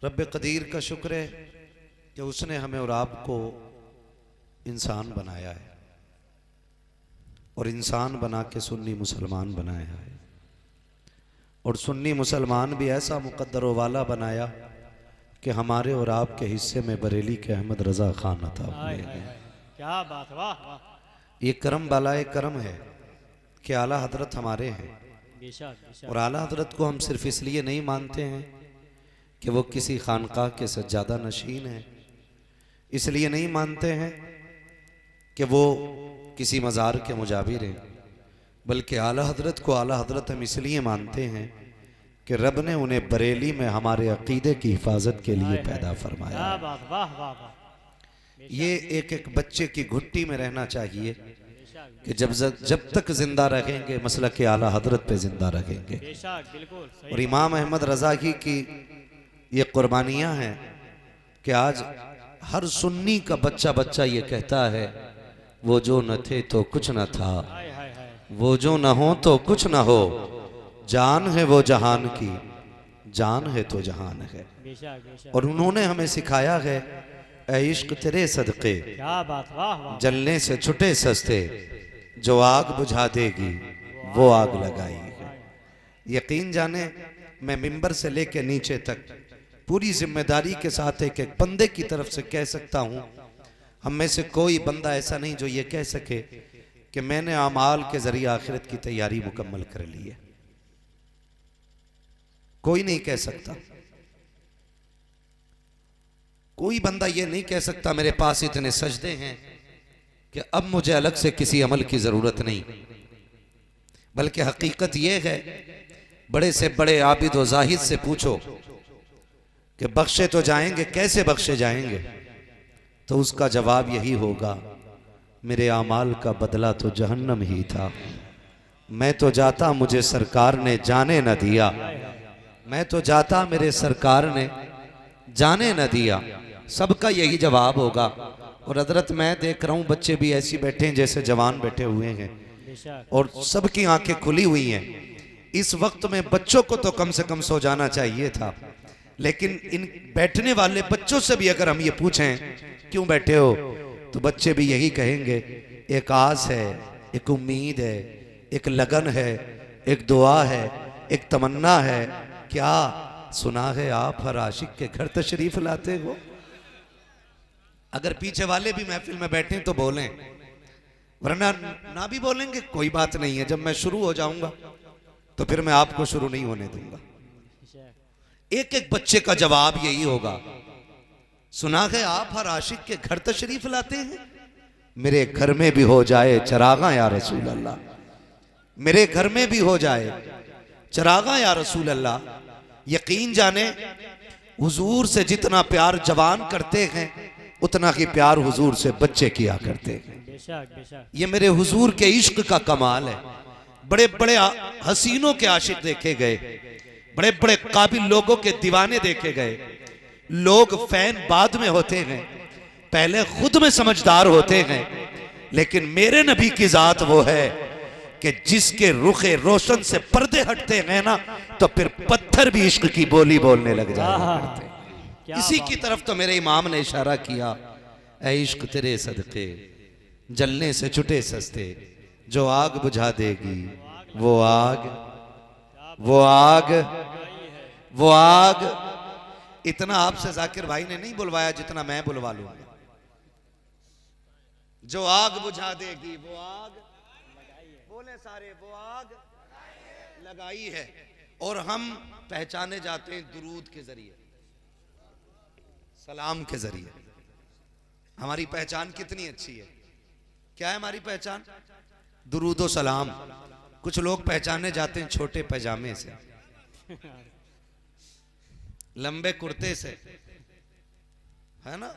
रब कदीर का शुक्र है कि उसने हमें और आपको इंसान बनाया है और इंसान बना के सुन्नी मुसलमान बनाया है। और सुन्नी मुसलमान भी ऐसा मुकद्दर वाला बनाया कि हमारे और आपके हिस्से में बरेली के अहमद रजा खान अता हुए हैं। क्या बात, वाह वाह। ये करम बालाए करम है कि आला हजरत हमारे हैं। और आला हजरत को हम सिर्फ इसलिए नहीं मानते हैं कि वो किसी खानकाह के सज्जादा नशीन है, इसलिए नहीं मानते हैं कि वो किसी मज़ार के मुजाबिर हैं, बल्कि आला हजरत को आला हजरत हम इसलिए मानते हैं कि रब ने उन्हें बरेली में हमारे अकीदे की हिफाजत के लिए पैदा फरमाया। ये एक एक बच्चे की घुट्टी में रहना चाहिए कि जब तक जिंदा रहेंगे मसलक के आला हजरत पे जिंदा रहेंगे। और इमाम अहमद रजा की ये कुर्बानियां हैं कि आज हर सुन्नी का बच्चा बच्चा ये कहता है, वो जो न थे तो कुछ न था, वो जो न हो तो कुछ न हो, जान है वो जहान की, जान है तो जहान है। और उन्होंने हमें सिखाया है, ऐ इश्क तेरे सदके जलने से छुटे सस्ते, जो आग बुझा देगी वो आग लगाई है। यकीन जाने मैं मिंबर से लेके नीचे तक पूरी जिम्मेदारी के साथ एक एक बंदे की तरफ से कह सकता हूं, हम में से कोई बंदा ऐसा नहीं जो ये कह सके कि मैंने आमाल के जरिए आखिरत की तैयारी मुकम्मल कर ली है। कोई नहीं कह सकता, कोई बंदा ये नहीं कह सकता मेरे पास इतने सजदे हैं कि अब मुझे अलग से किसी अमल की जरूरत नहीं। बल्कि हकीकत यह है, बड़े से बड़े आबिद व जाहिद से पूछो कि बख्शे तो जाएंगे, कैसे बख्शे जाएंगे, तो उसका जवाब यही होगा, मेरे आमाल का बदला तो जहन्नम ही था। मैं तो जाता मुझे सरकार ने जाने न दिया, मैं तो जाता मेरे सरकार ने जाने न दिया। सबका यही जवाब होगा। और हजरत मैं देख रहा हूं बच्चे भी ऐसी बैठे हैं जैसे जवान बैठे हुए हैं और सबकी आंखें खुली हुई हैं। इस वक्त में बच्चों को तो कम से कम सो जाना चाहिए था, लेकिन इन बैठने वाले बच्चों से भी अगर हम ये पूछें क्यों बैठे हो, तो बच्चे भी यही कहेंगे, एक आस है, एक उम्मीद है, एक लगन है, एक दुआ है, एक तमन्ना है। क्या सुना है आप हर आशिक के घर तशरीफ लाते हो? अगर पीछे वाले भी महफिल में बैठे तो बोलें, वरना ना भी बोलेंगे कोई बात नहीं है। जब मैं शुरू हो जाऊंगा तो फिर मैं आपको शुरू नहीं होने दूंगा। एक एक बच्चे का जवाब यही होगा, सुना है आप हर आशिक के घर तशरीफ लाते हैं, मेरे घर में भी हो जाए चरागा या रसूल अल्लाह, मेरे घर में भी हो जाए चरागा या रसूल अल्लाह। यकीन जाने हुजूर से जितना प्यार जवान करते हैं उतना ही प्यार हुजूर से बच्चे किया करते हैं। ये मेरे हुजूर के इश्क का कमाल है। बड़े बड़े हसीनों के आशिक देखे गए, बड़े बड़े काबिल लोगों के दीवाने देखे गए। लोग फैन बाद में होते हैं, पहले खुद में समझदार होते हैं। लेकिन मेरे नबी की जात वो है कि जिसके रुखे रोशन से पर्दे हटते हैं ना, तो फिर पत्थर भी इश्क की बोली बोलने लग जाया करते। इसी की तरफ तो मेरे इमाम ने इशारा किया, ऐ इश्क तेरे सदके जलने से छुटे सस्ते, जो आग बुझा देगी वो आग, वो आग, वो आग। इतना आपसे जाकिर भाई ने नहीं बुलवाया जितना मैं बुलवा लूंगा। जो आग बुझा देगी वो आग, बोले सारे, वो आग लगाई है। और हम पहचाने जाते हैं दुरूद के जरिए, सलाम के जरिए। हमारी पहचान कितनी अच्छी है। क्या है हमारी पहचान? दुरूद और सलाम। कुछ लोग पहचाने जाते हैं छोटे पैजामे से, लंबे कुर्ते से, है ना,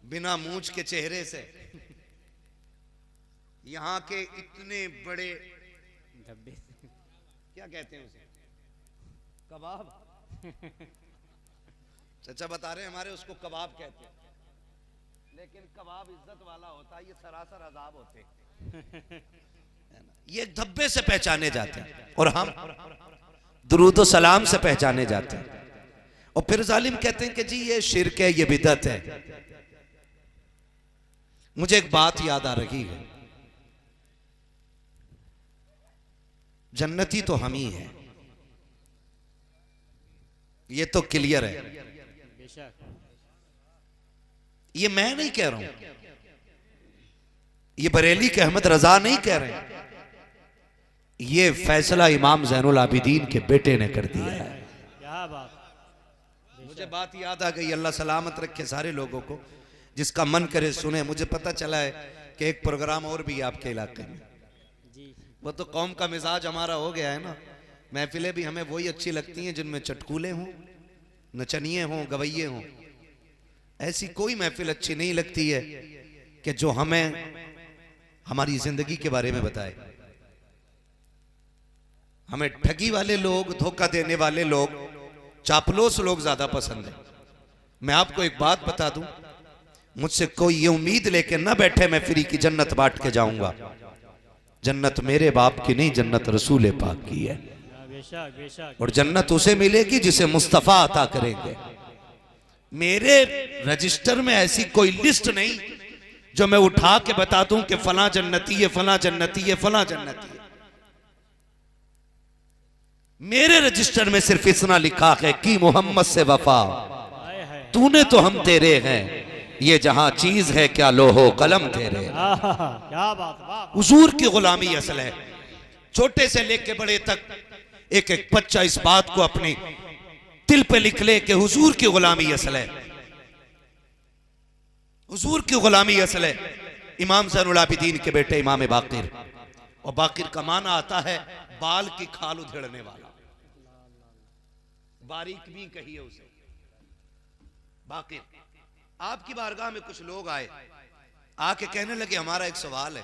बिना मूंछ के चेहरे से, यहाँ के इतने बड़े धब्बे, क्या कहते हैं उसे, कबाब। चचा बता रहे हैं हमारे उसको कबाब कहते हैं, लेकिन कबाब इज्जत वाला होता है, ये सरासर अजाब होते हैं। ये धब्बे से पहचाने जाते हैं और हम दुरूद सलाम से पहचाने जाते हैं। और फिर जालिम कहते हैं कि जी ये शिर्क है, ये बिदअत है। मुझे एक बात याद आ रही है, जन्नती तो हम ही हैं, ये तो क्लियर है। ये मैं नहीं कह रहा हूं, ये बरेली के अहमद रजा नहीं कह रहे, ये फैसला इमाम ज़ैनुल आबिदीन के बेटे ने कर दिया है। मुझे बात याद आ गई, अल्लाह सलामत रखे सारे लोगों को, जिसका मन करे सुने। मुझे पता चला है कि एक प्रोग्राम और भी है आपके इलाके में। वो तो कौम का मिजाज हमारा हो गया है ना, महफिलें भी हमें वही अच्छी लगती हैं जिनमें चटकूले हों, नचनिए हों, गवैये हों। ऐसी कोई महफिल अच्छी नहीं लगती है कि जो हमें हमारी जिंदगी के बारे में बताए। हमें ठगी वाले लोग, धोखा देने वाले लोग, चापलूस लोग ज्यादा पसंद है। मैं आपको एक बात बता दूं, मुझसे कोई ये उम्मीद लेके ना बैठे मैं फ्री की जन्नत बांट के जाऊंगा। जन्नत मेरे बाप की नहीं, जन्नत रसूल पाक की है। और जन्नत उसे मिलेगी जिसे मुस्तफा अता करेंगे। मेरे रजिस्टर में ऐसी कोई लिस्ट नहीं जो मैं उठा के बता दूं कि फला जन्नती है, फला जन्नती है, फला जन्नती है। मेरे रजिस्टर में सिर्फ इतना लिखा है कि मोहम्मद से वफा, तूने तो हम तेरे हैं, ये जहां चीज है क्या लोहो कलम तेरे। क्या बात, हुजूर की गुलामी असल है। छोटे से लेके बड़े तक एक एक बच्चा इस बात को अपने दिल पे लिख ले कि हुजूर की गुलामी असल है, हुजूर की गुलामी असल है। इमाम ज़ैनुल आबिदीन के बेटे इमाम बाकिर, और बाकिर का माना आता है बाल की खाल उधेड़ने वाला, बारीक भी कहिए उसे बाकिर। आपकी बारगाह में कुछ लोग आए, आके कहने लगे हमारा एक सवाल है,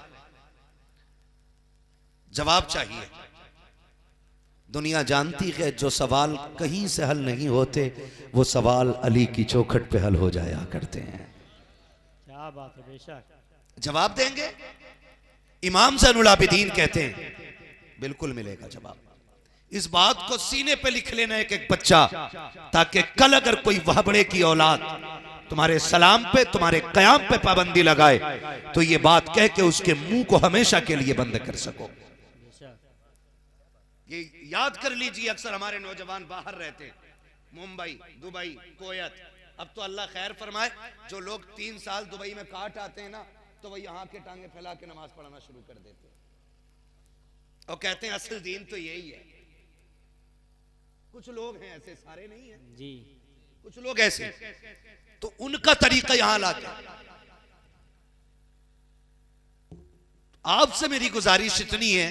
जवाब चाहिए। दुनिया जानती है जो सवाल कहीं से हल नहीं होते, वो सवाल अली की चौखट पे हल हो जाया करते हैं। क्या बात है, बेशक। जवाब देंगे? इमाम ज़ैनुल आबिदीन कहते हैं बिल्कुल मिलेगा जवाब। इस बात को सीने पे लिख लेना एक एक बच्चा, ताकि कल अगर कोई वहबड़े की औलाद तुम्हारे सलाम पे, तुम्हारे कयाम पे पाबंदी लगाए, तो ये बात कह के उसके मुंह को हमेशा के लिए बंद कर सको। ये याद कर लीजिए, अक्सर हमारे नौजवान बाहर रहते हैं, मुंबई, दुबई, कोयत। अब तो अल्लाह खैर फरमाए, जो लोग 3 साल दुबई में काट आते हैं ना, तो वो यहाँ के टांगे फैला के नमाज पढ़ना शुरू कर देते हैं और कहते हैं असल दीन तो यही है। कुछ लोग हैं ऐसे, सारे नहीं हैं जी, कुछ लोग ऐसे, तो उनका तरीका यहां लाके। आपसे मेरी गुजारिश इतनी है,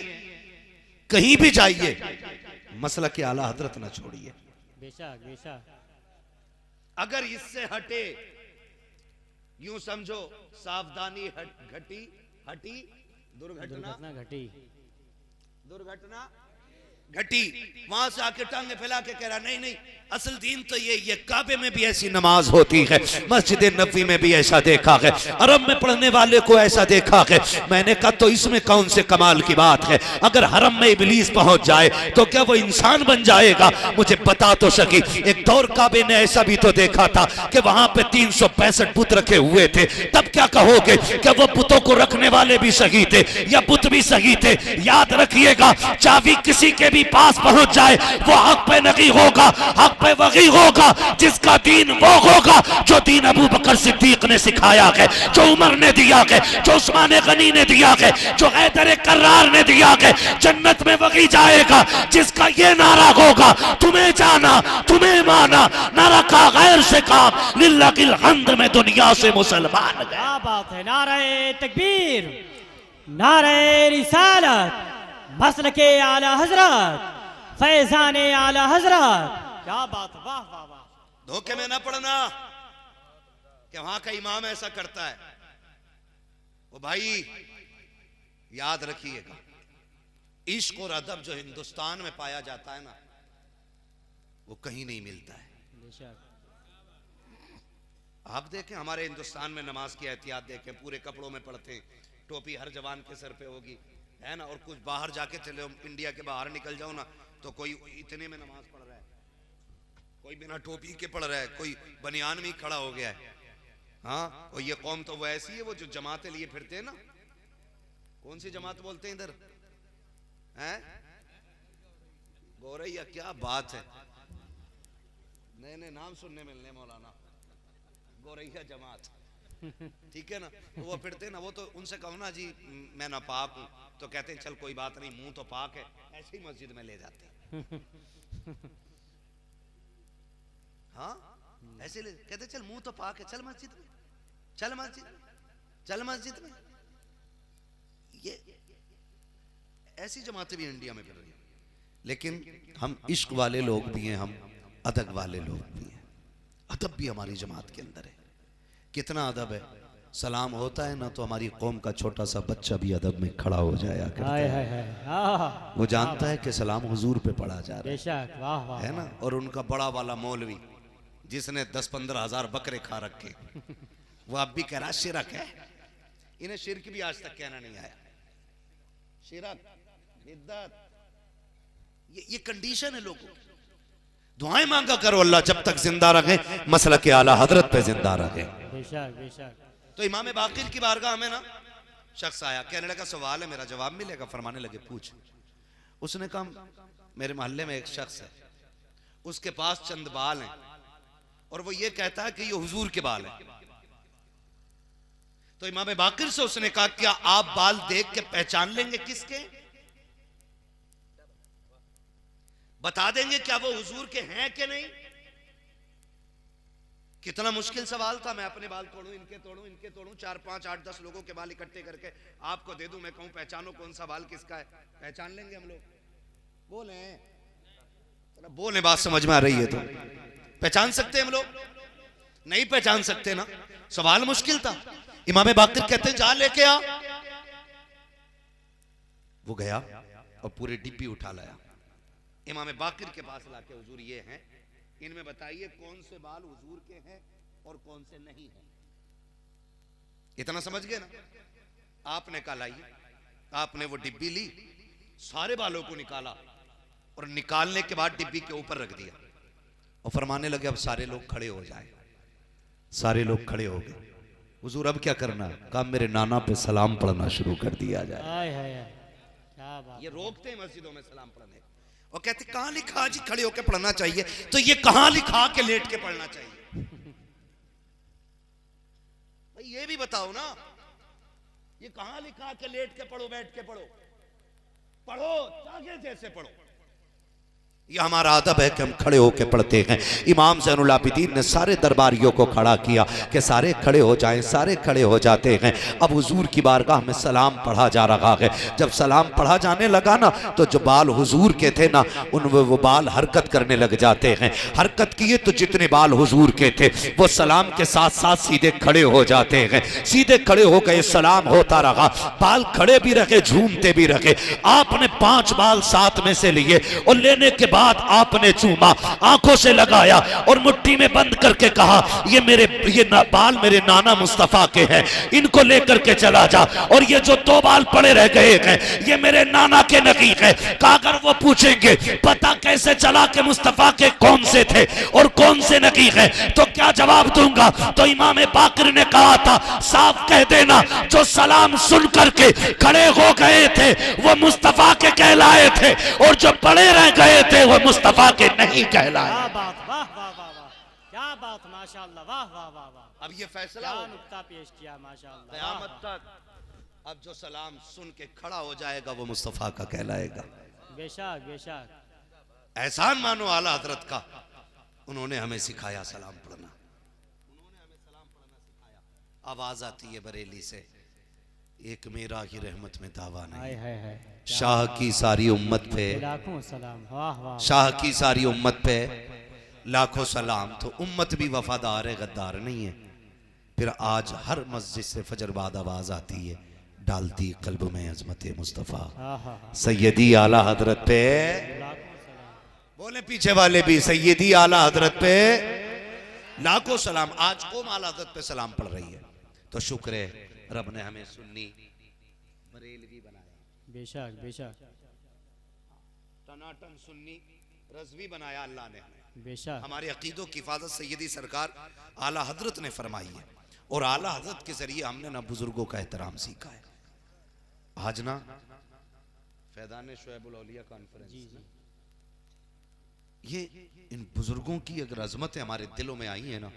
कहीं भी जाइए मसला के आला हजरत ना छोड़िए। बेशक बेशक। अगर इससे हटे, यूं समझो सावधानी घटी, हटी दुर्घटना घटी, दुर्घटना घटी, वहां से आके टांगे फैला के कह रहा नहीं नहीं असल दीन तो ये काबे में भी ऐसी नमाज होती है, मस्जिद नबी में भी ऐसा देखा है, हरम में पढ़ने वाले को ऐसा देखा है। मैंने कहा तो इसमें कौन से कमाल की बात है? अगर हरम में इब्लीस पहुंच जाए तो क्या वो इंसान बन जाएगा? मुझे बता तो सकी। एक दौर काबे ने ऐसा भी तो देखा था कि वहां पे 365 बुत रखे हुए थे, तब क्या कहोगे? क्या वो बुतों को रखने वाले भी सही थे या बुत भी सही थे? याद रखिएगा, चाबी किसी के भी पास पहुंच जाए वो हक पे नहीं होगा, हक पे वही होगा जिसका दीन वो होगा जो दीन अबू बकर सिद्दीक ने सिखाया है, जो उमर ने दिया है, जो उस्मान गनी ने दिया है, जो हैदर कर्रार ने दिया है। जन्नत में वही जाएगा जिसका ये नारा होगा, तुम्हें जाना तुम्हें माना, ना रखा गैर से काम, लिल्लाहिल हम्द में दुनिया से मुसलमान। क्या बात है, नारे तकबीर, नारे रिसालत, मसलके आला हजरत, फैजाने आला हजरत। क्या बात, वाह वाह वाह। धोखे में ना पड़ना कि वहां का इमाम ऐसा करता है। वो भाई याद रखिएगा, इश्क और अदब जो हिंदुस्तान में पाया जाता है ना, वो कहीं नहीं मिलता है। आप देखें हमारे हिंदुस्तान में नमाज की एहतियात देखें, पूरे कपड़ों में पढ़ते हैं, टोपी हर जवान के सर पे होगी, है ना। और कुछ बाहर जाके चले, इंडिया के बाहर निकल जाओ ना, तो कोई इतने में नमाज पढ़ रहा है, कोई बिना टोपी के पढ़ रहा है, कोई बनियान में खड़ा हो गया है। हाँ, और ये कौम तो वो ऐसी है, वो जो जमातें लिए फिरते हैं ना, कौन सी जमात बोलते हैं इधर, हैं? गौरैया, क्या बात है, नए नए नाम सुनने मिलने मौलाना, गौरैया जमात, ठीक है ना। तो वो फिरते ना, वो तो उनसे कहो ना जी मैं ना पाक हूं, तो कहते हैं चल कोई बात नहीं, मुंह तो पाक है, ऐसे ही मस्जिद में ले जाते हैं। हाँ, ऐसे ले कहते चल मुंह तो पाक है, चल मस्जिद में, चल मस्जिद में, चल मस्जिद में। ये ऐसी जमातें भी इंडिया में फिर रही हैं। लेकिन हम इश्क वाले लोग भी हैं, हम अदब वाले लोग भी हैं। अदब भी हमारी जमात के अंदर है। कितना अदब है, सलाम होता है ना तो हमारी कौम का छोटा सा बच्चा भी अदब में खड़ा हो जाया करता है। वो जानता है कि सलाम हुजूर पे पढ़ा जा रहा है ना। और उनका बड़ा वाला मौलवी जिसने 10-15 हजार बकरे खा रखे, वो अब भी कह रहा शिरक है। इन्हें शिरक भी आज तक कहना नहीं आया। शिरक, बिद्दत, ये कंडीशन है लोगों की। दुआएं मांगा करो अल्लाह जब तक जिंदा रखे, मसला के आला हजरत पे जिंदा रखे। तो इमाम बाकिर की बारगाह में ना शख्स आया, कहने लगा सवाल है मेरा, जवाब मिलेगा? फरमाने लगे पूछ। उसने कहा मेरे मोहल्ले में एक शख्स है, उसके पास चंद बाल हैं और वो ये कहता है कि ये हुजूर के बाल हैं। तो इमाम बाकिर से उसने कहा क्या आप बाल देख के पहचान लेंगे किसके, बता देंगे क्या वो हुजूर के हैं कि नहीं? कितना मुश्किल सवाल था। मैं अपने बाल तोड़ूं, इनके तोड़ूं, इनके तोड़ूं, 4, 5, 8, 10 लोगों के बाल इकट्ठे करके आपको दे दूं, मैं कहूं पहचानो कौन सा बाल किसका है? पहचान लेंगे हम लोग? बोले बोले, बात समझ में आ रही है तो पहचान सकते हैं हम लोग? नहीं पहचान सकते ना। सवाल मुश्किल था। इमाम बाकिर कहते हैं जा लेके आ। वो गया और पूरी डिब्बी उठा लाया, इमाम बाकिर के पास लाके हुजूर ये हैं, इनमें बताइए कौन से बाल हुजूर के हैं और कौन से नहीं हैं। इतना समझ गए ना। आपने कहा लाइए, आपने वो डिब्बी ली, सारे बालों को निकाला और निकालने के बाद डिब्बी के ऊपर रख दिया और फरमाने लगे अब सारे लोग खड़े हो जाए। सारे लोग खड़े हो गए। हुजूर अब क्या करना? कहा मेरे नाना पे सलाम पढ़ना शुरू कर दिया जाए। ये रोकते हैं मस्जिदों में सलाम पढ़ने और कहते कहां लिखा जी खड़े होकर पढ़ना चाहिए? तो ये कहां लिखा के लेट के पढ़ना चाहिए? भाई ये भी बताओ ना, ये कहां लिखा के लेट के पढ़ो, बैठ के पढ़ो? पढ़ो जागे जैसे पढ़ो। ये हमारा अदब है कि हम खड़े होकर पढ़ते हैं। इमाम ज़ैनुल आबिदीन ने सारे दरबारियों को खड़ा किया कि सारे खड़े हो जाएं। सारे खड़े हो जाते हैं। अब हुजूर की बारगाह में सलाम पढ़ा जा रहा है। जब सलाम पढ़ा जाने लगा ना तो जो बाल हुजूर के थे ना, उनमें वो बाल हरकत करने लग जाते हैं। हरकत किए तो जितने बाल हुजूर के थे वो सलाम के साथ साथ सीधे खड़े हो जाते हैं। सीधे खड़े हो गए, सलाम होता रहा, बाल खड़े भी रखे, झूमते भी रखे। आपने 5 बाल साथ में से लिए और लेने के बाद आपने चूमा, आंखों से लगाया और मुट्ठी में बंद करके कहा ये बाल मेरे नाना मुस्तफा के हैं, इनको लेकर के चला जा। और ये जो 2 बाल पड़े रह गए हैं ये मेरे नाना के नकीक है। कहा अगर वो पूछेंगे पता कैसे चला कि मुस्तफा के कौन से थे और कौन से नकीक है, तो क्या जवाब दूंगा? तो इमाम बाकिर ने कहा था साफ कह देना जो सलाम सुन करके खड़े हो गए थे वो मुस्तफा के कहलाए थे और जो पड़े रह गए थे वो मुस्तफा के नहीं कहलाए। क्या बात, वाह वाह वाह वाह, क्या बात, माशाअल्लाह, वाह वाह वाह वाह। अब ये फैसला नुक्ता पेश किया माशाअल्लाह। क़यामत तक अब जो सलाम सुन के खड़ा हो जाएगा वो मुस्तफा का कहलाएगा। बेशक बेशक। एहसान मानो आला हजरत का, उन्होंने हमें सिखाया सलाम पढ़ना, उन्होंने हमें सलाम पढ़ना सिखाया। आवाज आती है बरेली से, एक मेरा ही रहमत में दावा नहीं, शाह की सारी उम्मत पे लाखों सलाम। वाह वाह। शाह की सारी उम्मत पे लाखों सलाम। तो उम्मत भी वफादार है, गद्दार नहीं है। फिर आज हर मस्जिद से फजर बाद आवाज आती है, डालती कल्ब में अजमत मुस्तफ़ा सैयदी आला हजरत पे। बोले पीछे वाले भी सैयदी आला हजरत पे लाखों सलाम। आज कौम आला हजरत पे सलाम पढ़ रही है तो शुक्र है रब ने हमें सुन्नी बरेलवी बनाया। बेशक बेशक। टनाटन सुन्नी रज़वी बनाया अल्लाह ने। बेशक हमारे अकीदों की हिफाजत सैयदी सरकार आला हजरत ने फरमाई है, और आला हजरत के जरिए हमने ना बुजुर्गों का एहतराम सीखा है। आज ना फैदान शुएबुल औलिया कॉन्फ्रेंस में ये इन बुजुर्गों की अगर अजमतें हमारे दिलों में आई है ना,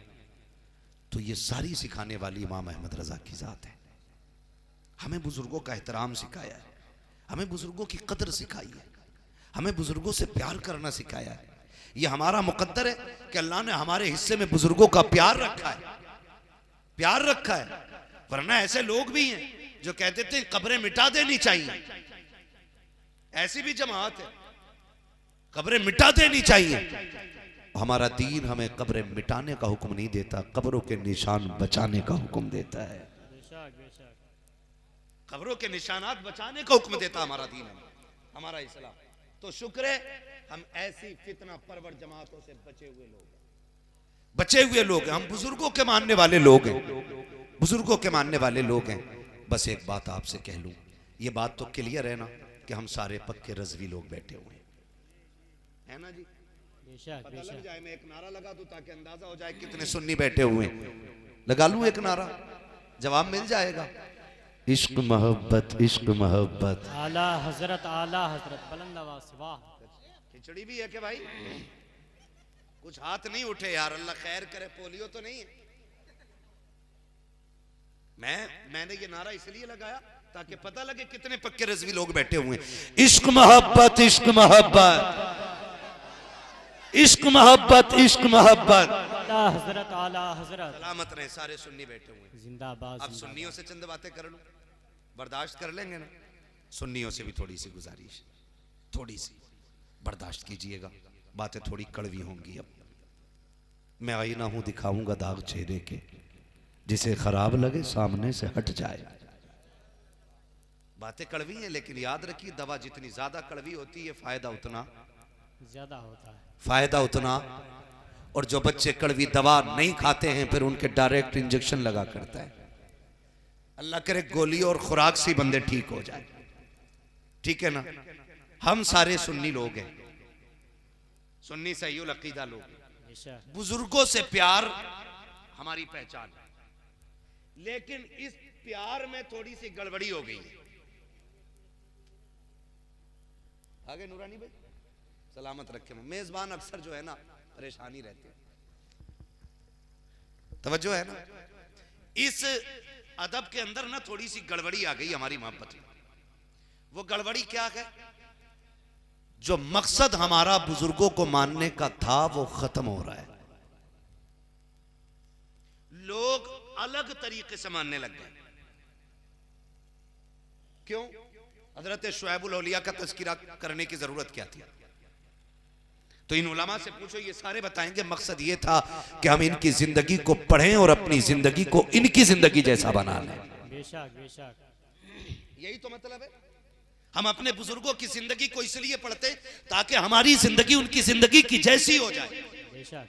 तो ये सारी सिखाने वाली इमाम अहमद रजा की जात है। हमें बुजुर्गों का एहतराम सिखाया है, हमें बुजुर्गों की कदर सिखाई है, हमें बुजुर्गों से प्यार करना सिखाया है। ये हमारा मुकद्दर है कि अल्लाह ने हमारे हिस्से में बुजुर्गों का प्यार रखा है, प्यार रखा है। वरना ऐसे लोग भी हैं जो कहते थे कब्रें मिटा देनी चाहिए, ऐसी भी जमात है, कब्रें मिटा देनी चाहिए। हमारा दीन हमें कब्रें मिटाने का हुक्म नहीं देता, कब्रों के निशान बचाने का हुक्म देता है। बेशक बेशक कब्रों के निशानात बचाने का हुक्म देता हमारा दीन, हमारा इस्लाम। तो शुक्र है हम ऐसी फितना परवर जमातों से बचे हुए लोग हैं, बचे हुए लोग हैं। हम बुजुर्गों के मानने वाले लोग हैं, बुजुर्गों के मानने वाले लोग हैं। बस एक बात आपसे कह लूं, ये बात तो क्लियर है ना कि हम सारे पक्के रज़वी लोग बैठे हुए हैं ना जी। बेशक पता लग बेशक जाए, मैं एक नारा लगा दूं ताकि अंदाजा हो जाए कितने सुन्नी बैठे हुए हैं। लगा लूं एक नारा, जवाब मिल जाएगा। इश्क मोहब्बत, इश्क मोहब्बत। आला हजरत बुलंद आवाज़ से वाह। खिचड़ी भी है कि भाई कुछ हाथ नहीं उठे यार, अल्लाह खैर करे, पोलियो तो नहीं है। मैंने ये नारा इसलिए लगाया ताकि पता लगे कितने पक्के रज़वी लोग बैठे हुए हैं। इश्क मोहब्बत, इश्क मोहब्बत, इश्क मोहब्बत, इश्क मोहब्बत। आला हजरत सलामत रहे सारे सुन्नी बैठे हुए हैं। जिंदाबाद। अब सुन्नियों से चंद बातें कर लूं, बर्दाश्त कर लेंगे ना? सुन्नियों से भी थोड़ी सी गुजारिश, थोड़ी सी बर्दाश्त कीजिएगा, बातें थोड़ी कड़वी होंगी। अब मैं आईना हूं, दिखाऊंगा दाग चेहरे के, जिसे खराब लगे सामने से हट जाए। बातें कड़वी हैं, लेकिन याद रखिए दवा जितनी ज्यादा कड़वी होती है फायदा उतना ज्यादा होता है, फायदा उतना। और जो बच्चे कड़वी दवा नहीं खाते हैं फिर उनके डायरेक्ट इंजेक्शन लगा करता है। अल्लाह करे गोली और खुराक से बंदे ठीक हो जाए, ठीक है ना? हम सारे सुन्नी लोग हैं, सुन्नी सहीउल अकीदा लोग हैं। बेशक बुजुर्गों से प्यार हमारी पहचान है, लेकिन इस प्यार में थोड़ी सी गड़बड़ी हो गई है। आगे नूरानी भाई सलामत रखे। मेजबान अक्सर जो है ना परेशानी रहती है, तवज्जो है ना? इस अदब के अंदर ना थोड़ी सी गड़बड़ी आ गई हमारी मोहब्बत में। वो गड़बड़ी क्या है? जो मकसद हमारा बुजुर्गों को मानने का था वो खत्म हो रहा है। लोग अलग तरीके से मानने लग गए। क्यों? हजरत शुएबुल औलिया का तज़किरा करने की जरूरत क्या थी? तो इन उलमा से पूछो, ये सारे बताएंगे मकसद ये था कि हम इनकी जिंदगी को पढ़ें और अपनी जिंदगी को इनकी जिंदगी जैसा बना लें। बेशक बेशक यही तो मतलब है। हम अपने बुजुर्गों की जिंदगी को इसलिए पढ़ते ताकि हमारी जिंदगी उनकी जिंदगी की जैसी हो जाए। बेशक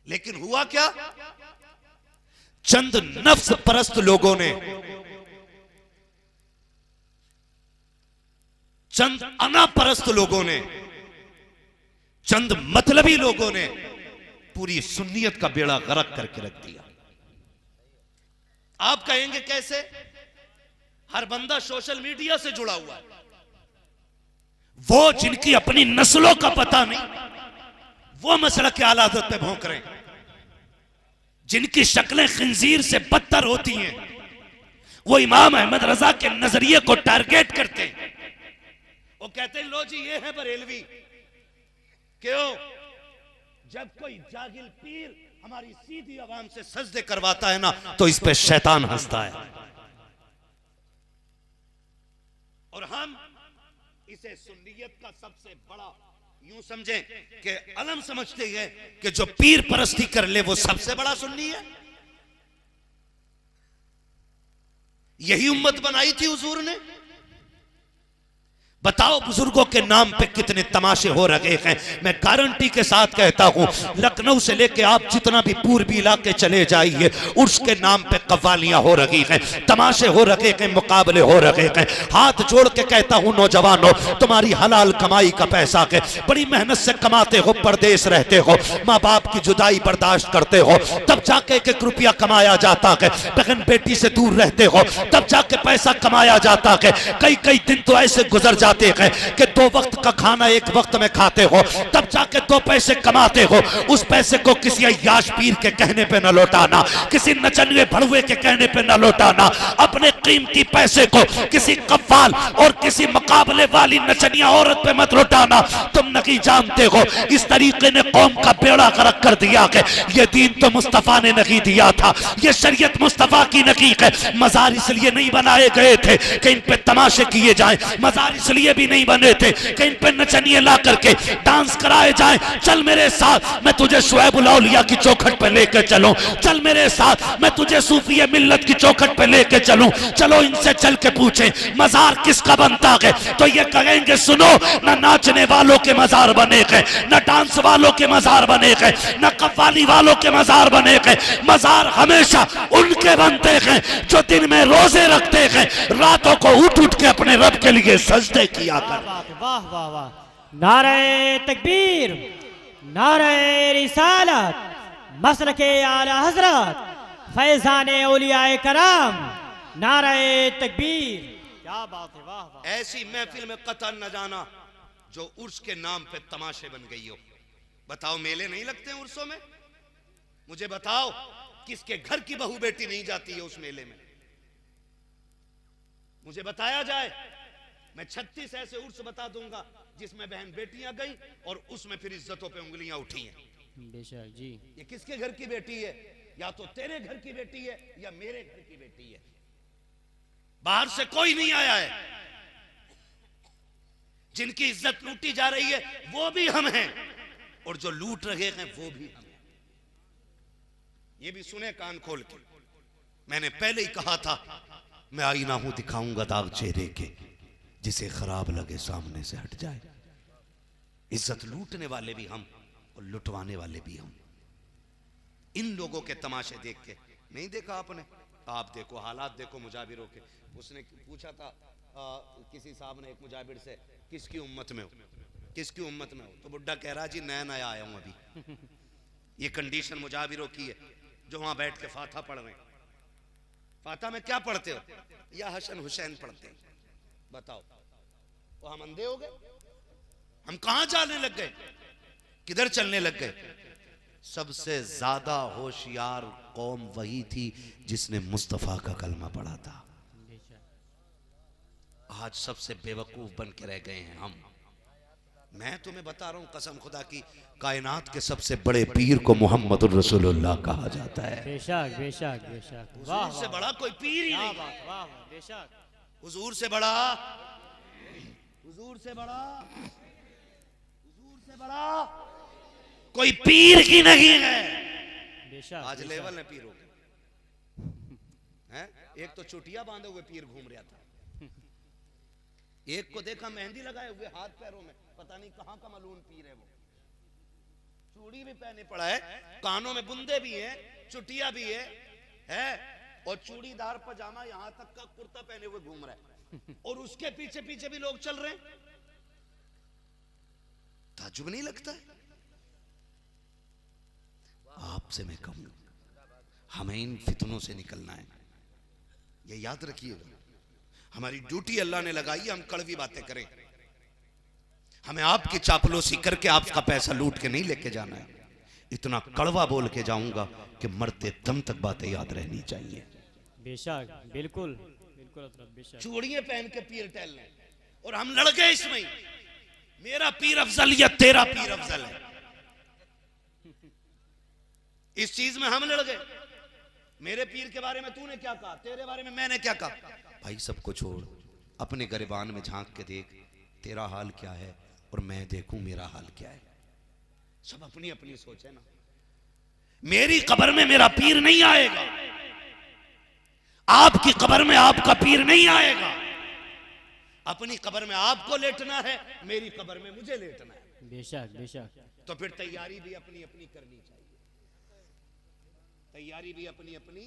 लेकिन हुआ क्या? चंद नफ्स परस्त लोगों ने, चंद अना परस्त लोगों ने, चंद मतलबी लोगों ने पूरी सुन्नियत का बेड़ा गर्क करके रख दिया। आप कहेंगे कैसे? हर बंदा सोशल मीडिया से जुड़ा हुआ है। वो जिनकी अपनी नस्लों का पता नहीं, वो मसला के आलादत पे भौंक रहे हैं। जिनकी शक्लें खिंजीर से बदतर होती हैं, वो इमाम अहमद रजा के नजरिए को टारगेट करते हैं। वो कहते हैं लो जी ये है बरेलवी। क्यों? जब कोई जाहिल पीर हमारी सीधी आवाम से सजदे करवाता है ना, तो इस पे शैतान हंसता है। और हम इसे सुन्नियत का सबसे बड़ा यूं समझें कि अलम समझते हैं कि जो पीर परस्ती कर ले वो सबसे बड़ा सुन्नी है। यही उम्मत बनाई थी हुजूर ने। बताओ बुजुर्गों के नाम पे कितने तमाशे हो रहे हैं। मैं गारंटी के साथ कहता हूं, लखनऊ से लेके आप जितना भी पूर्वी इलाके चले जाइए, उर्स के नाम पे कव्वालियां हो रही हैं, तमाशे हो रहे हैं, मुकाबले हो रहे हैं। हाथ जोड़ के कहता हूं नौजवानों, तुम्हारी हलाल कमाई का पैसा है, बड़ी मेहनत से कमाते हो, परदेश रहते हो, माँ बाप की जुदाई बर्दाश्त करते हो, तब जाके एक रुपया कमाया जाता है। बहन बेटी से दूर रहते हो, तब जाके पैसा कमाया जाता है। कई कई दिन तो ऐसे गुजर जाते हैं कि 2 वक्त का खाना 1 वक्त में खाते हो, तब जाके 2 पैसे कमाते हो। उस पैसे को किसी अय्याश पीर के कहने पे न लौटाना, किसी नचनिए भड़ुए के कहने पे न लौटाना। अपने कीमती पैसे को किसी कव्वाल और किसी मुकाबले वाली नचनिया औरत पे मत लौटाना। तुम नहीं जानते हो इस तरीके ने कौम का बेड़ा गर्क कर दिया कि ये दीन तो मुस्तफा ने नहीं दिया था, ये शरीयत मुस्तफा की नहीं है। मजार इसलिए नहीं बनाए गए थे कि इन पे तमाशे किए जाएं, मजार इसलिए भी नहीं बने थे कि इन पे नचनिए ला करके डांस कराए जाएं। चल मेरे साथ, मैं तुझे शुएबुल औलिया की चौखट पे लेके चलूं, चल मेरे साथ, मैं तुझे सूफी मिल्लत की चौखट पे लेके चलूं। चलो इनसे चल के पूछें मजार किसका बनता है, तो ये कहेंगे सुनो, न नाचने वालों के मजार बने गए, न डांस वालों के मजार बने गए, न कव्वाली वालों के मजार बने गए। मजार हमेशा उनके बनते हैं जो दिन में रोजे रखते हैं, रातों को उठ उठ के अपने रब के लिए सजदे किया कर। वाह वाह वाह, नारे तकबीर, नारे रिसालत, मसलके आला हजरत, फैजाने औलियाए कराम, नारे तकबीर। क्या बात है, वाह वाह। ऐसी महफिल में कतन न जाना जो उर्स के नाम पे तमाशे बन गई हो। बताओ मेले नहीं लगते हैं उर्सों में? मुझे बताओ किसके घर की बहू बेटी नहीं जाती है उस मेले में? मुझे बताया जाए। मैं 36 ऐसे उर्स बता दूंगा जिसमें बहन बेटियां गई और उसमें फिर इज्जतों पे उंगलियां उठी हैं। बेशक जी। ये किसके घर की बेटी है? या तो तेरे घर की बेटी है या मेरे घर की बेटी है। बाहर से कोई नहीं आया है। जिनकी इज्जत लूटी जा रही है वो भी हम हैं, और जो लूट रहे हैं वो भी हम हैं। ये भी सुने कान खोल के। मैंने पहले ही कहा था, मैं आईना हूं दिखाऊंगा दाग चेहरे के, जिसे खराब लगे सामने से हट जाए। इज्जत लूटने वाले भी हम और लुटवाने वाले भी हम। इन लोगों के तमाशे देख के नहीं देखा आपने? आप देखो, हालात देखो मुजाबिरों के। उसने पूछा था किसी साहब ने एक मुजाबिर से, किसकी उम्मत में हो, किसकी उम्मत में हो? तो बुड्ढा कह रहा जी नया नया आया हूं अभी। ये कंडीशन मुजाबिरों की है जो वहां बैठ के फाता पढ़ रहे हैं। फाता में क्या पढ़ते हो? या हसन हुसैन पढ़ते हैं। बताओ, वो हम अंधे हो गए? हम कहां जाने लग गए? किधर चलने लग गए? सबसे ज्यादा होशियार कौम वही थी जिसने मुस्तफा का कलमा पढ़ा था। आज सबसे बेवकूफ बन के रह गए हैं हम। मैं तुम्हें बता रहा हूं कसम खुदा की, कायनात के सबसे बड़े पीर को मोहम्मद रसूलुल्लाह कहा जाता है। बेशक बेशक बेशक। हुजूर से बड़ा कोई पीर ही नहीं। वाह वाह, बेशक। हुजूर से बड़ा, हुजूर से बड़ा, हुजूर से बड़ा कोई पीर ही नहीं है। बेशक। आज लेवल है पीरों के। हैं? एक तो चुटिया बांधे हुए पीर घूम रहा था, एक को देखा मेहंदी लगाए हुए हाथ पैरों में, पता नहीं कहां का मालूम पीर है वो। चूड़ी भी पहने पड़ा है, कानों में बुंदे भी हैं, चुटिया भी है और चूड़ीदार पजामा यहां तक का कुर्ता पहने हुए घूम रहा है, और उसके पीछे पीछे भी लोग चल रहे हैं। ताज्जुब नहीं लगता है? आपसे मैं कहूं, हमें इन फितनों से निकलना है। ये याद रखिएगा, हमारी ड्यूटी अल्लाह ने लगाई है, हम कड़वी बातें करें। हमें आपकी चापलूसी करके आपका पैसा लूट के नहीं लेके जाना है। इतना कड़वा बोल के जाऊंगा कि मरते दम तक बातें याद रहनी चाहिए। बेशक, बिल्कुल बिल्कुल बेशक। चूड़ियां पहन के पीर टहल रहे और हम लड़ गए इसमें, मेरा पीर अफजल या तेरा पीर अफजल है। इस चीज में हम लड़ गए। मेरे पीर के बारे में तूने क्या कहा, तेरे बारे में मैंने क्या कहा। भाई सबको छोड़, अपने गरिबान में झांक के देख तेरा हाल क्या है और मैं देखूं मेरा हाल क्या है। सब अपनी अपनी सोच है ना। मेरी कब्र में मेरा पीर नहीं आएगा, आपकी कब्र में आपका पीर नहीं आएगा। अपनी कब्र में आपको लेटना है, मेरी कब्र में मुझे लेटना है। बेशक बेशक। तो फिर तैयारी भी अपनी अपनी करनी चाहिए, तैयारी भी अपनी अपनी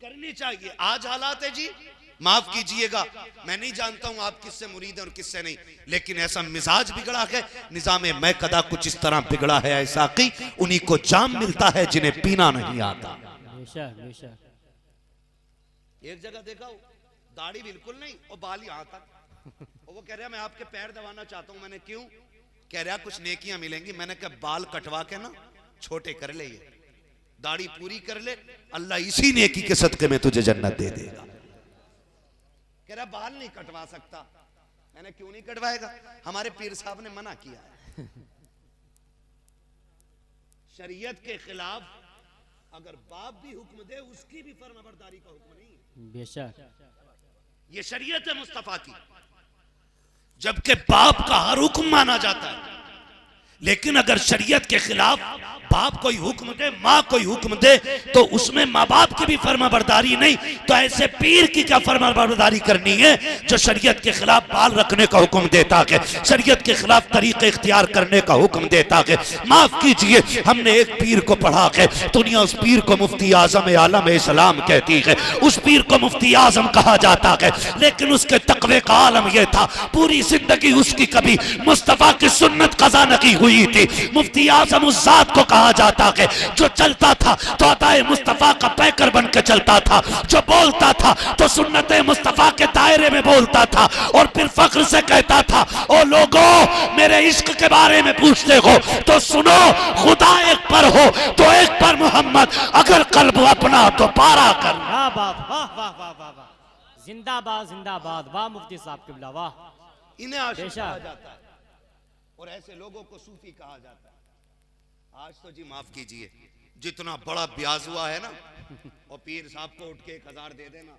करनी चाहिए। आज हालात है जी, माफ कीजिएगा, मैं नहीं जानता हूं आप किससे मुरीद हैं और किससे नहीं, लेकिन ऐसा मिजाज बिगड़ा है, निजाम मैं कदा कुछ इस तरह बिगड़ा है ऐसा कि उन्हीं को जाम मिलता है जिन्हें पीना नहीं आता। बेशक बेशक। एक जगह देखा हो, दाढ़ी बिल्कुल नहीं और बाल यहां तक, और वो कह रहा मैं आपके पैर दबाना चाहता हूं। मैंने क्यों? कह रहा कुछ नेकियां मिलेंगी। मैंने कहा बाल कटवा के ना छोटे कर ले, ये दाढ़ी पूरी कर ले, अल्लाह इसी नेकी के सदके में तुझे जन्नत दे देगा। कह रहा बाल नहीं कटवा सकता। मैंने क्यों नहीं कटवाएगा? हमारे पीर साहब ने मना किया है। शरीयत के खिलाफ अगर बाप भी हुक्म दे, उसकी भी फर्माबरदारी का हुक्म नहीं। बेशक। ये शरीयत है मुस्तफा की, जबकि बाप का हर हुक्म माना जाता है। लेकिन अगर शरीयत के खिलाफ बाप कोई हुक्म दे, माँ कोई हुक्म दे, तो उसमें माँ बाप की भी फर्माबरदारी नहीं, तो ऐसे पीर की क्या फर्माबरदारी करनी है जो शरीयत के खिलाफ बाल रखने का हुक्म देता है, शरीयत के खिलाफ तरीके इख्तियार करने का हुक्म देता है। माफ कीजिए, हमने एक पीर को पढ़ा है, दुनिया उस पीर को मुफ्ती आजम आलम इस्लाम कहती है, उस पीर को मुफ्ती आजम कहा जाता है, लेकिन उसके तकवे का आलम यह था, पूरी जिंदगी उसकी कभी मुस्तफा की सुन्नत कज़ा नहीं हुई थी। मुफ्ती आजम उस जात को कहा जाता है जो चलता था तो अताए मुस्तफा का पैकर बन के चलता था, जो बोलता था तो सुन्नत मुस्तफा के दायरे में बोलता था, और फिर फख्र से कहता था, ओ लोगों मेरे इश्क के बारे में पूछते हो तो सुनो, खुदा एक पर हो तो एक पर मोहम्मद, अगर कल्ब अपना तो पारा कर। वाह वाह वाह वाह वाह वाह वाह, जिंदाबाद जिंदाबाद, वाह मुफ्ती साहब किबला वाह। इन्हें आशिक बेशक। कहा जाता है और ऐसे लोगों को सूफी कहा जाता है। आज तो जी माफ कीजिए, जितना बड़ा ब्याज हुआ है ना, और पीर साहब को उठ के 1000 दे देना,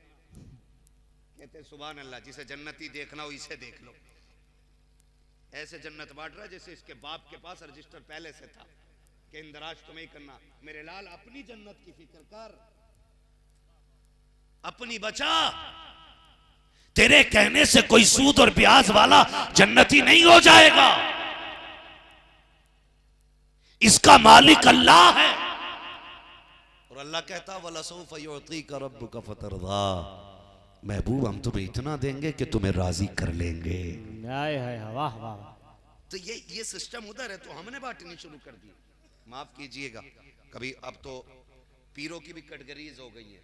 कहते सुभान अल्लाह, जिसे जन्नती देखना हो इसे देख लो। ऐसे जन्नत बांट रहा जैसे इसके बाप के पास रजिस्टर पहले से था कि इंदराज तुम्हें ही करना। मेरे लाल अपनी जन्नत की फिक्र कर, अपनी बचा। तेरे कहने से कोई सूद और ब्याज वाला जन्नती नहीं हो जाएगा, इसका मालिक अल्लाह है। और अल्लाह कहता वलसौफ युतीका रब्बुका फतरदा, महबूब हम तुम्हें इतना देंगे कि तुम्हें राजी कर लेंगे। वाह वाह। तो ये सिस्टम उधर है, तो हमने बांटनी शुरू कर दी। माफ कीजिएगा, कभी अब तो पीरों की भी कैटेगरीज हो गई है।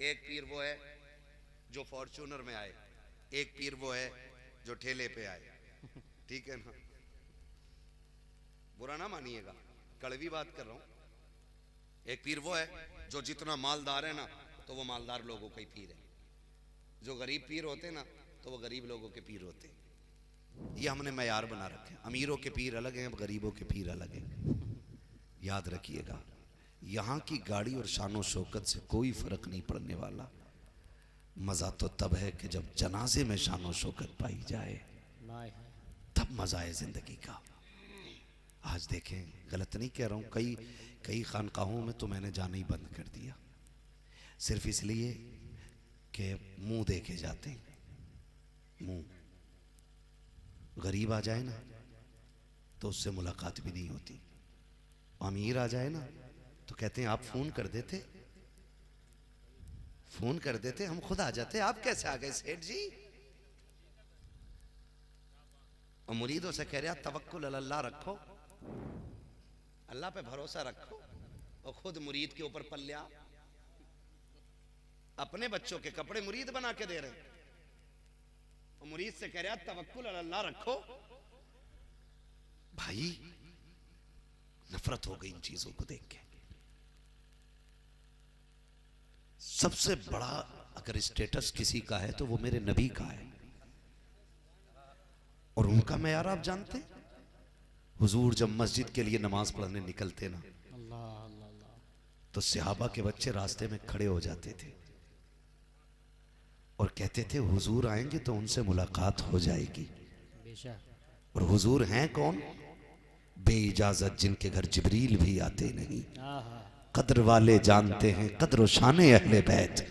एक पीर वो है जो फॉर्च्यूनर में आए, एक पीर वो है जो ठेले पे आए, ठीक है ना, बुरा ना मानिएगा, कड़वी बात कर रहा हूं। एक पीर वो है जो जितना मालदार है ना, तो वो मालदार लोगों का ही पीर है। जो गरीब पीर होते ना, तो वो गरीब लोगों के पीर होते। ये हमने मयार बना रखे। अमीरों के पीर अलग हैं, गरीबों के पीर अलग हैं। याद रखिएगा, यहाँ की गाड़ी और शानो शौकत से कोई फर्क नहीं पड़ने वाला। मजा तो तब है कि जब जनाजे में शानो शौकत पाई जाए, तब मजा है जिंदगी का। आज देखें, गलत नहीं कह रहा हूँ, कई खानकाहों में तो मैंने जाना ही बंद कर दिया, सिर्फ इसलिए कि मुंह देखे जाते हैं। मुंह गरीब आ जाए ना तो उससे मुलाकात भी नहीं होती, अमीर आ जाए ना तो कहते हैं आप फोन कर देते, हम खुद आ जाते, आप कैसे आ गए सेठ जी। और मुरीदों से कह रहे तवक्कुल अल्लाह रखो, अल्लाह पे भरोसा रखो, और खुद मुरीद के ऊपर पल्ल्या। अपने बच्चों के कपड़े मुरीद बना के दे रहे, और मुरीद से कह रहा तवक्कुल अल्लाह रखो। भाई नफरत हो गई इन चीजों को देख के। सबसे बड़ा अगर स्टेटस किसी का है तो वो मेरे नबी का है, और उनका मेयार आप जानते हैं। हुजूर जब मस्जिद के लिए नमाज पढ़ने निकलते ना, तो सहाबा के बच्चे रास्ते में खड़े हो जाते थे और कहते थे हुजूर आएंगे तो उनसे मुलाकात हो जाएगी। और हुजूर हैं कौन? बेइजाजत जिनके घर जिब्रील भी आते नहीं, कद्र वाले जानते हैं कद्र शान अहले बैत।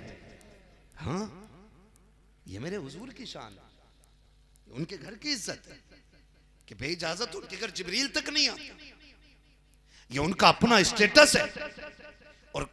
हाँ, ये मेरे हुजूर की शान है, उनके घर की इज्जत है कि बेइजाजत उनके घर जिब्रील तक नहीं आता। ये उनका अपना स्टेटस है। और